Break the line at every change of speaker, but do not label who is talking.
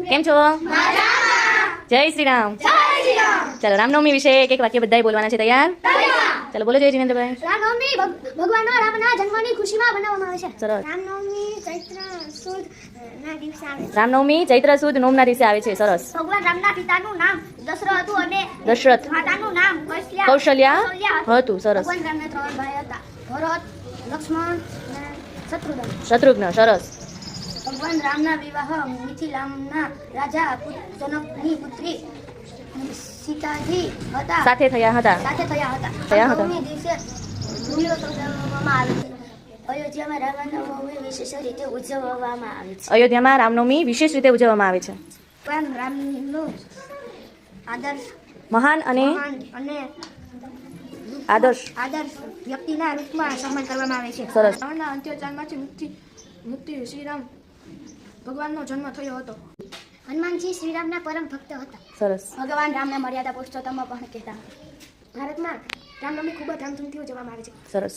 કેમ છો? જય શ્રી રામ. ચાલો રામનવમી વિશે એક વાક્ય બધાય બોલવાના છે. તૈયાર? ચાલો બોલો જય જીનેન્દ્રભાઈ.
રામનવમી ભગવાન રામના જન્મની ખુશીમાં બનાવવામાં આવે છે.
સરસ.
રામનવમી ચૈત્ર સુદ ના દિવસે આવે છે.
રામનવમી ચૈત્ર સુદ નોમના દિવસે આવે છે. સરસ.
ભગવાન રામના પિતાનું નામ દશરથ હતું અને
દશરથ.
માતાનું નામ
કૌશલ્યા હતું. સરસ.
ભગવાન રામને 3 ભાઈ હતા, ભરત, લક્ષ્મણ અને
શત્રુઘ્ન. સરસ.
ભગવાન રામના વિવાહ મિથિલાના રાજા જનકની પુત્રી સીતાજી હતા
સાથે થયા હતા.
રામનવમી દિવસે મૂલ્યો સૌજન્યવામાં આવે છે. અયોધ્યામાં રામનવમી વિશેષ રીતે ઉજવવામાં આવે છે.
અયોધ્યામાં રામનવમી વિશેષ રીતે ઉજવવામાં આવે છે.
ભગવાન રામનું આદર્શ
મહાન અને આદર્શ
વ્યક્તિના રૂપમાં સન્માન કરવામાં આવે છે.
સરસ.
રાવણના અત્યાચારમાંથી મુક્તિ શ્રીરામ ભગવાનનો જન્મ થયો હતો. હનુમાનજી શ્રીરામના પરમ ભક્ત હતા.
સરસ.
ભગવાન રામને મર્યાદા પુરુષોત્તમ પણ કહેતા. ભારતમાં રામનવમી ખૂબ જ ધામધૂમથી ઉજવવામાં આવે છે.
સરસ.